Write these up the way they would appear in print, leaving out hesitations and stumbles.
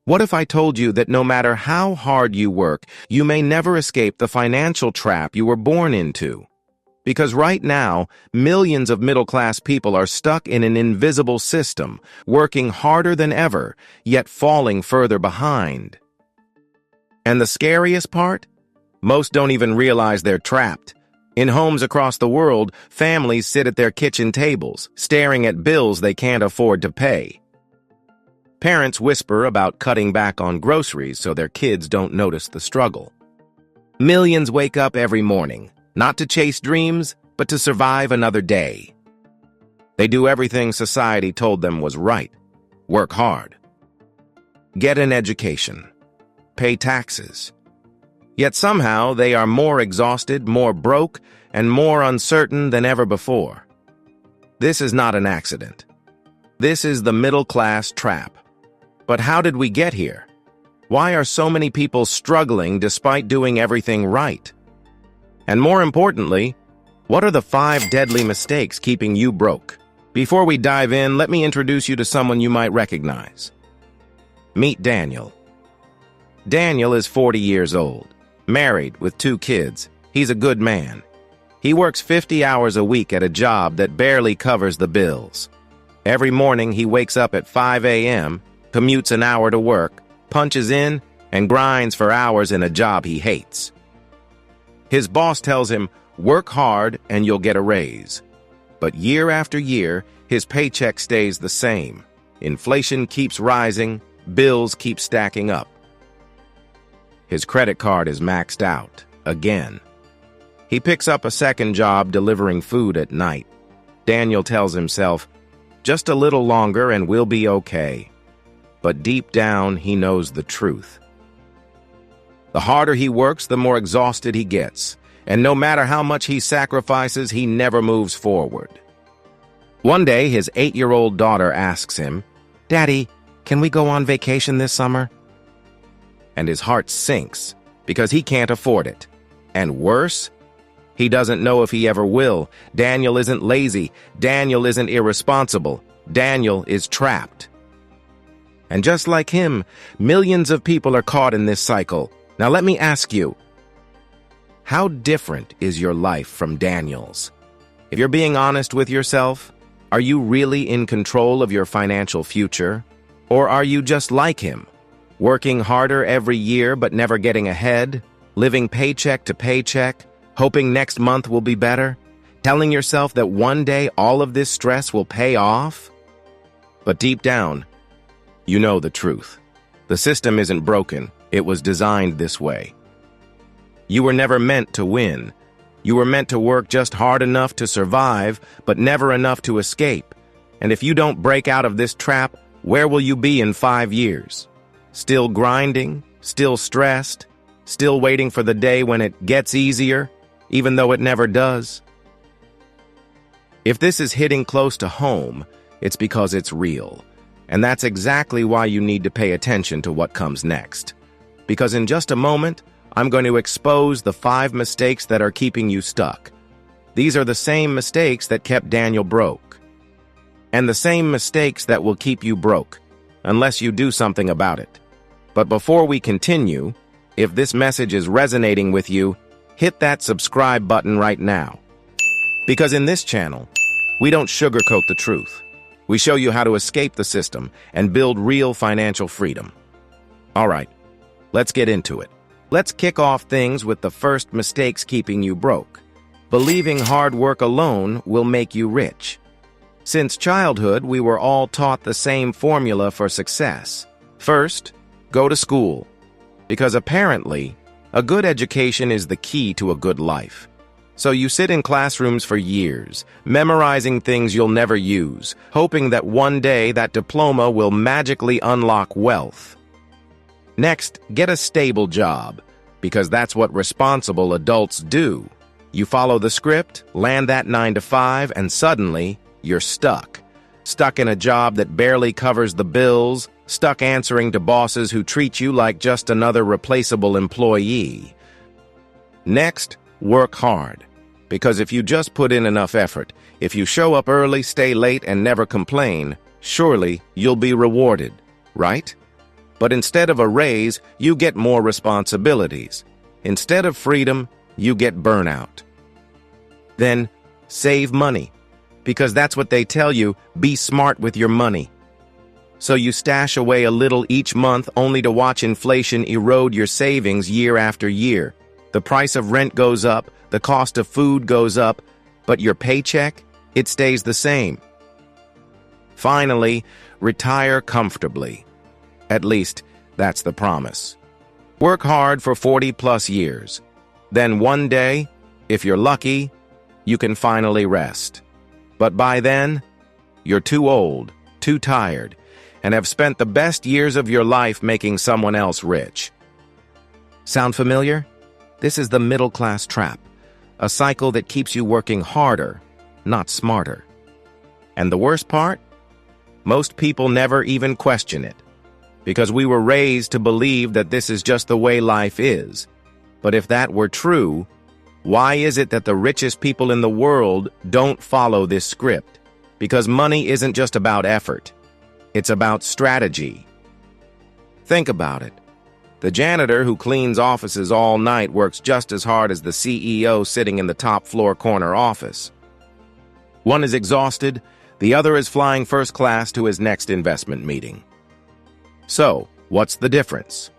What if I told you that no matter how hard you work, you may never escape the financial trap you were born into? Because right now, millions of middle-class people are stuck in an invisible system, working harder than ever, yet falling further behind. And the scariest part? Most don't even realize they're trapped. In homes across the world, families sit at their kitchen tables, staring at bills they can't afford to pay. Parents whisper about cutting back on groceries so their kids don't notice the struggle. Millions wake up every morning, not to chase dreams, but to survive another day. They do everything society told them was right. Work hard. Get an education. Pay taxes. Yet somehow they are more exhausted, more broke, and more uncertain than ever before. This is not an accident. This is the middle-class trap. But how did we get here? Why are so many people struggling despite doing everything right? And more importantly, what are the 5 deadly mistakes keeping you broke? Before we dive in, let me introduce you to someone you might recognize. Meet Daniel. Daniel is 40 years old, married with 2 kids. He's a good man. He works 50 hours a week at a job that barely covers the bills. Every morning he wakes up at 5 a.m., commutes an hour to work, punches in, and grinds for hours in a job he hates. His boss tells him, work hard and you'll get a raise. But year after year, his paycheck stays the same. Inflation keeps rising, bills keep stacking up. His credit card is maxed out, again. He picks up a second job delivering food at night. Daniel tells himself, just a little longer and we'll be okay. But deep down, he knows the truth. The harder he works, the more exhausted he gets. And no matter how much he sacrifices, he never moves forward. One day, his 8-year-old daughter asks him, "Daddy, can we go on vacation this summer?" And his heart sinks because he can't afford it. And worse, he doesn't know if he ever will. Daniel isn't lazy. Daniel isn't irresponsible. Daniel is trapped. And just like him, millions of people are caught in this cycle. Now let me ask you, how different is your life from Daniel's? If you're being honest with yourself, are you really in control of your financial future? Or are you just like him, working harder every year but never getting ahead, living paycheck to paycheck, hoping next month will be better, telling yourself that one day all of this stress will pay off? But deep down, you know the truth. The system isn't broken. It was designed this way. You were never meant to win. You were meant to work just hard enough to survive, but never enough to escape. And if you don't break out of this trap, where will you be in 5 years? Still grinding? Still stressed? Still waiting for the day when it gets easier, even though it never does? If this is hitting close to home, it's because it's real. And that's exactly why you need to pay attention to what comes next. Because in just a moment, I'm going to expose the 5 mistakes that are keeping you stuck. These are the same mistakes that kept Daniel broke. And the same mistakes that will keep you broke, unless you do something about it. But before we continue, if this message is resonating with you, hit that subscribe button right now. Because in this channel, we don't sugarcoat the truth. We show you how to escape the system and build real financial freedom. All right, let's get into it. Let's kick off things with the first mistakes keeping you broke. Believing hard work alone will make you rich. Since childhood, we were all taught the same formula for success. First, go to school. Because apparently, a good education is the key to a good life. So you sit in classrooms for years, memorizing things you'll never use, hoping that one day that diploma will magically unlock wealth. Next, get a stable job, because that's what responsible adults do. You follow the script, land that 9 to 5, and suddenly, you're stuck. Stuck in a job that barely covers the bills, stuck answering to bosses who treat you like just another replaceable employee. Next, work hard. Because if you just put in enough effort, if you show up early, stay late, and never complain, surely you'll be rewarded, right? But instead of a raise, you get more responsibilities. Instead of freedom, you get burnout. Then, save money, because that's what they tell you, be smart with your money. So you stash away a little each month only to watch inflation erode your savings year after year. The price of rent goes up, the cost of food goes up, but your paycheck, it stays the same. Finally, retire comfortably. At least, that's the promise. Work hard for 40+ years. Then one day, if you're lucky, you can finally rest. But by then, you're too old, too tired, and have spent the best years of your life making someone else rich. Sound familiar? This is the middle-class trap, a cycle that keeps you working harder, not smarter. And the worst part? Most people never even question it, because we were raised to believe that this is just the way life is. But if that were true, why is it that the richest people in the world don't follow this script? Because money isn't just about effort. It's about strategy. Think about it. The janitor who cleans offices all night works just as hard as the CEO sitting in the top floor corner office. One is exhausted, the other is flying first class to his next investment meeting. So, what's the difference?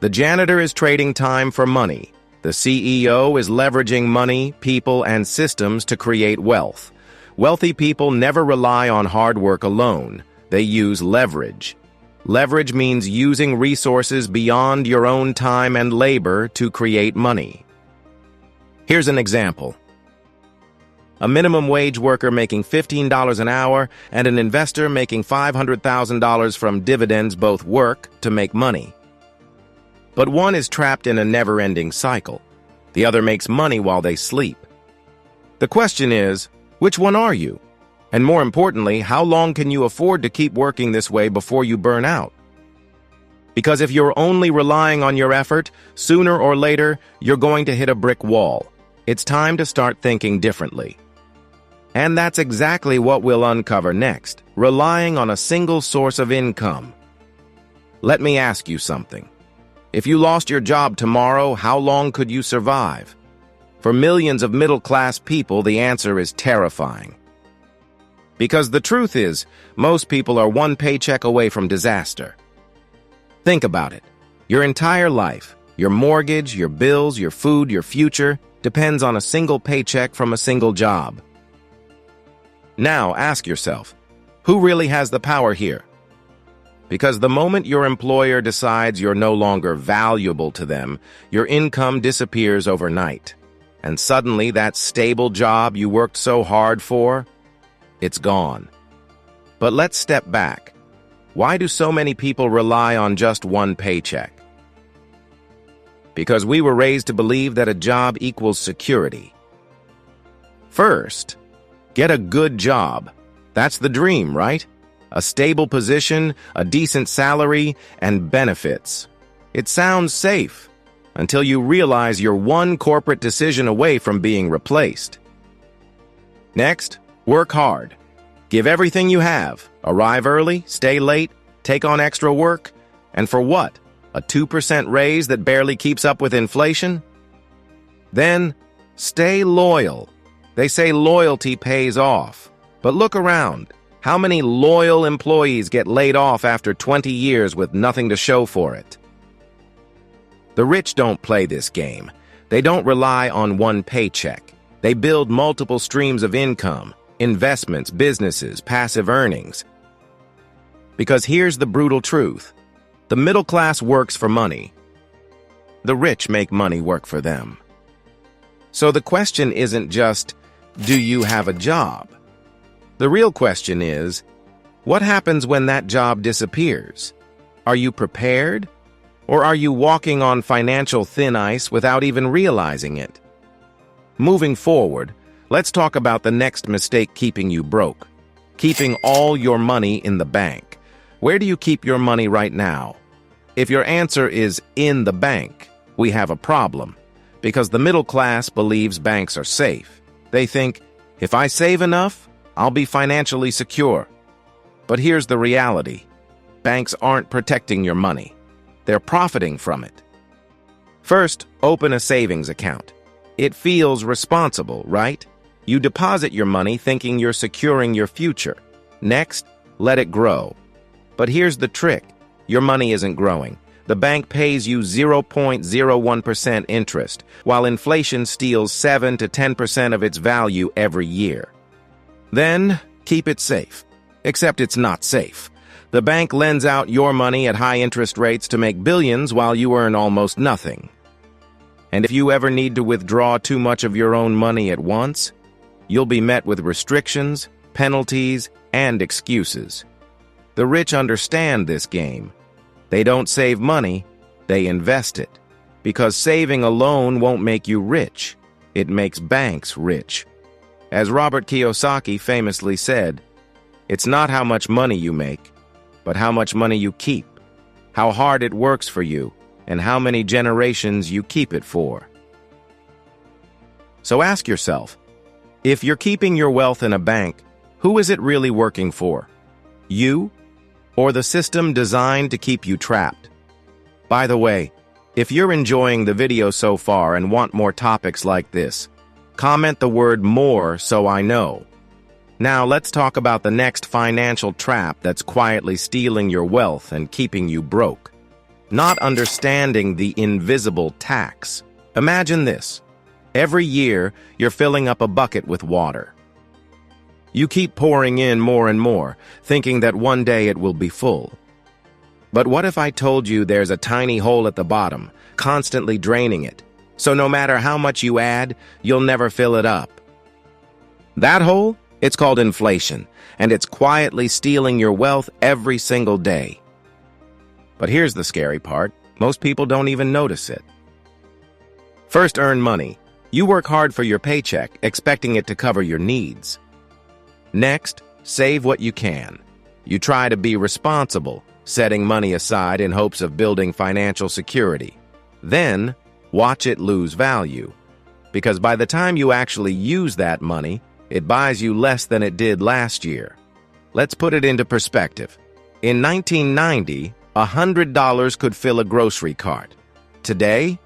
The janitor is trading time for money. The CEO is leveraging money, people, and systems to create wealth. Wealthy people never rely on hard work alone. They use leverage. Leverage means using resources beyond your own time and labor to create money. Here's an example. A minimum wage worker making $15 an hour and an investor making $500,000 from dividends both work to make money. But one is trapped in a never-ending cycle. The other makes money while they sleep. The question is, which one are you? And more importantly, how long can you afford to keep working this way before you burn out? Because if you're only relying on your effort, sooner or later, you're going to hit a brick wall. It's time to start thinking differently. And that's exactly what we'll uncover next, relying on a single source of income. Let me ask you something. If you lost your job tomorrow, how long could you survive? For millions of middle-class people, the answer is terrifying. Because the truth is, most people are one paycheck away from disaster. Think about it. Your entire life, your mortgage, your bills, your food, your future, depends on a single paycheck from a single job. Now ask yourself, who really has the power here? Because the moment your employer decides you're no longer valuable to them, your income disappears overnight. And suddenly that stable job you worked so hard for, it's gone. But let's step back. Why do so many people rely on just one paycheck? Because we were raised to believe that a job equals security. First, get a good job. That's the dream, right? A stable position, a decent salary, and benefits. It sounds safe until you realize you're one corporate decision away from being replaced. Next, work hard. Give everything you have. Arrive early, stay late, take on extra work. And for what? A 2% raise that barely keeps up with inflation? Then, stay loyal. They say loyalty pays off. But look around. How many loyal employees get laid off after 20 years with nothing to show for it? The rich don't play this game. They don't rely on one paycheck. They build multiple streams of income, investments, businesses, passive earnings. Because here's the brutal truth. The middle class works for money. The rich make money work for them. So the question isn't just, do you have a job? The real question is, what happens when that job disappears? Are you prepared? Or are you walking on financial thin ice without even realizing it? Moving forward, let's talk about the next mistake keeping you broke. Keeping all your money in the bank. Where do you keep your money right now? If your answer is in the bank, we have a problem. Because the middle class believes banks are safe. They think, if I save enough, I'll be financially secure. But here's the reality. Banks aren't protecting your money. They're profiting from it. First, open a savings account. It feels responsible, right? You deposit your money thinking you're securing your future. Next, let it grow. But here's the trick. Your money isn't growing. The bank pays you 0.01% interest, while inflation steals 7 to 10% of its value every year. Then, keep it safe. Except it's not safe. The bank lends out your money at high interest rates to make billions while you earn almost nothing. And if you ever need to withdraw too much of your own money at once, you'll be met with restrictions, penalties, and excuses. The rich understand this game. They don't save money, they invest it. Because saving alone won't make you rich. It makes banks rich. As Robert Kiyosaki famously said, it's not how much money you make, but how much money you keep, how hard it works for you, and how many generations you keep it for. So ask yourself, if you're keeping your wealth in a bank, who is it really working for? You? Or the system designed to keep you trapped? By the way, if you're enjoying the video so far and want more topics like this, comment the word "more" so I know. Now let's talk about the next financial trap that's quietly stealing your wealth and keeping you broke. Not understanding the invisible tax. Imagine this. Every year, you're filling up a bucket with water. You keep pouring in more and more, thinking that one day it will be full. But what if I told you there's a tiny hole at the bottom, constantly draining it, so no matter how much you add, you'll never fill it up? That hole? It's called inflation, and it's quietly stealing your wealth every single day. But here's the scary part. Most people don't even notice it. First, earn money. You work hard for your paycheck, expecting it to cover your needs. Next, save what you can. You try to be responsible, setting money aside in hopes of building financial security. Then, watch it lose value. Because by the time you actually use that money, it buys you less than it did last year. Let's put it into perspective. In 1990, $100 could fill a grocery cart. Today,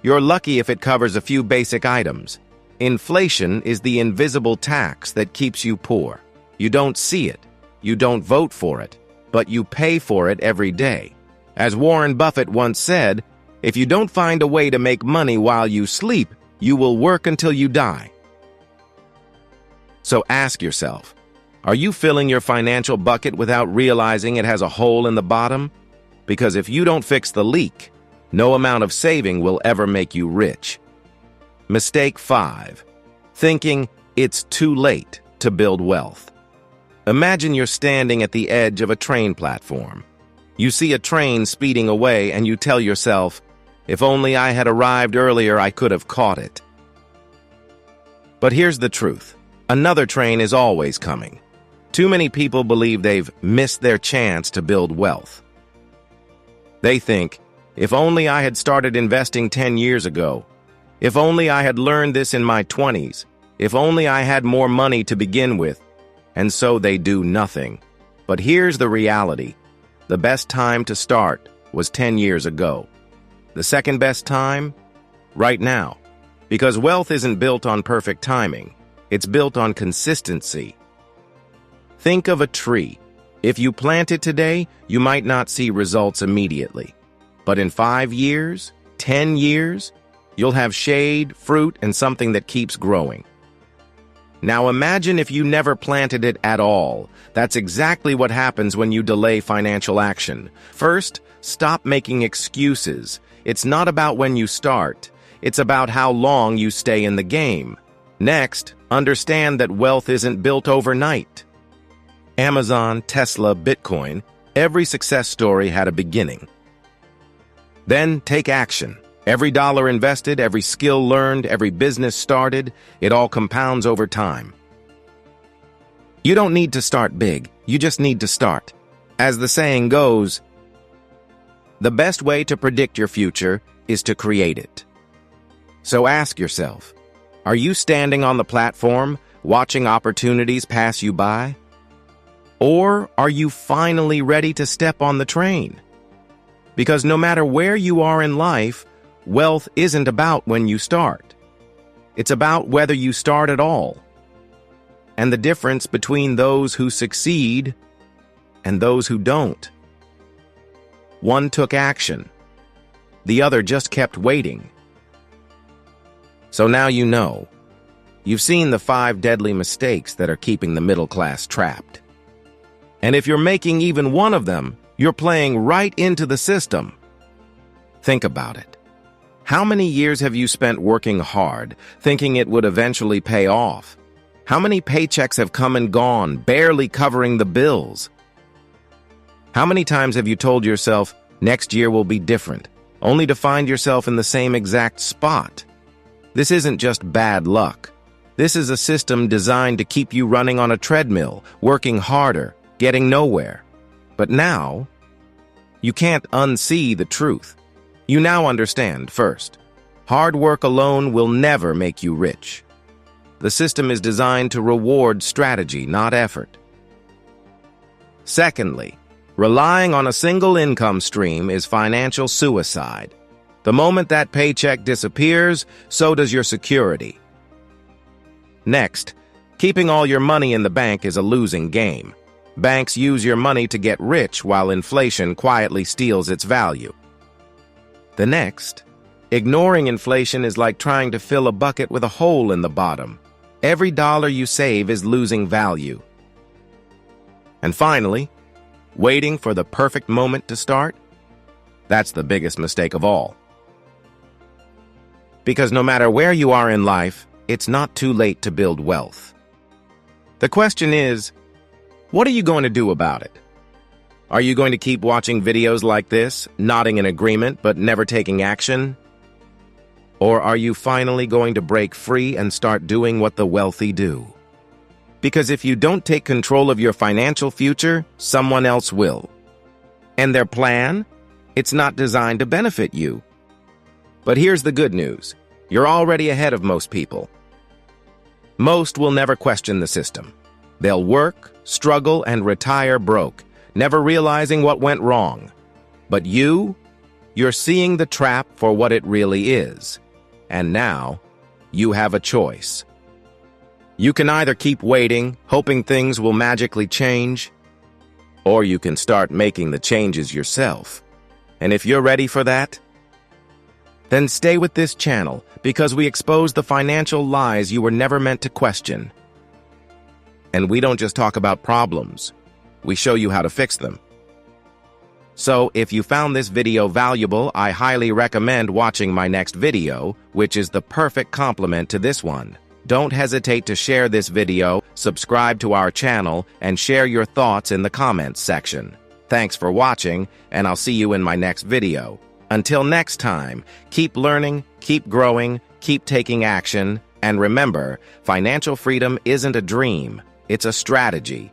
you're lucky if it covers a few basic items. Inflation is the invisible tax that keeps you poor. You don't see it, you don't vote for it, but you pay for it every day. As Warren Buffett once said, if you don't find a way to make money while you sleep, you will work until you die. So ask yourself, are you filling your financial bucket without realizing it has a hole in the bottom? Because if you don't fix the leak, no amount of saving will ever make you rich. Mistake 5. Thinking it's too late to build wealth. Imagine you're standing at the edge of a train platform. You see a train speeding away and you tell yourself, if only I had arrived earlier, I could have caught it. But here's the truth. Another train is always coming. Too many people believe they've missed their chance to build wealth. They think, if only I had started investing 10 years ago. If only I had learned this in my 20s. If only I had more money to begin with. And so they do nothing. But here's the reality. The best time to start was 10 years ago. The second best time? Right now. Because wealth isn't built on perfect timing. It's built on consistency. Think of a tree. If you plant it today, you might not see results immediately. But in 5 years, 10 years, you'll have shade, fruit, and something that keeps growing. Now imagine if you never planted it at all. That's exactly what happens when you delay financial action. First, stop making excuses. It's not about when you start. It's about how long you stay in the game. Next, understand that wealth isn't built overnight. Amazon, Tesla, Bitcoin, every success story had a beginning. Then take action. Every dollar invested, every skill learned, every business started, it all compounds over time. You don't need to start big, you just need to start. As the saying goes, the best way to predict your future is to create it. So ask yourself, are you standing on the platform, watching opportunities pass you by? Or are you finally ready to step on the train? Because no matter where you are in life, wealth isn't about when you start. It's about whether you start at all. And the difference between those who succeed and those who don't. One took action. The other just kept waiting. So now you know. You've seen the 5 deadly mistakes that are keeping the middle class trapped. And if you're making even one of them, you're playing right into the system. Think about it. How many years have you spent working hard, thinking it would eventually pay off? How many paychecks have come and gone, barely covering the bills? How many times have you told yourself, next year will be different, only to find yourself in the same exact spot? This isn't just bad luck. This is a system designed to keep you running on a treadmill, working harder, getting nowhere. But now, you can't unsee the truth. You now understand, first, hard work alone will never make you rich. The system is designed to reward strategy, not effort. Secondly, relying on a single income stream is financial suicide. The moment that paycheck disappears, so does your security. Next, keeping all your money in the bank is a losing game. Banks use your money to get rich while inflation quietly steals its value. The next, ignoring inflation is like trying to fill a bucket with a hole in the bottom. Every dollar you save is losing value. And finally, waiting for the perfect moment to start? That's the biggest mistake of all. Because no matter where you are in life, it's not too late to build wealth. The question is, what are you going to do about it? Are you going to keep watching videos like this, nodding in agreement but never taking action? Or are you finally going to break free and start doing what the wealthy do? Because if you don't take control of your financial future, someone else will. And their plan? It's not designed to benefit you. But here's the good news. You're already ahead of most people. Most will never question the system. They'll work, struggle, and retire broke, never realizing what went wrong. But you're seeing the trap for what it really is. And now, you have a choice. You can either keep waiting, hoping things will magically change, or you can start making the changes yourself. And if you're ready for that, then stay with this channel, because we expose the financial lies you were never meant to question. And we don't just talk about problems, we show you how to fix them. So, if you found this video valuable, I highly recommend watching my next video, which is the perfect complement to this one. Don't hesitate to share this video, subscribe to our channel, and share your thoughts in the comments section. Thanks for watching, and I'll see you in my next video. Until next time, keep learning, keep growing, keep taking action, and remember, financial freedom isn't a dream, it's a strategy.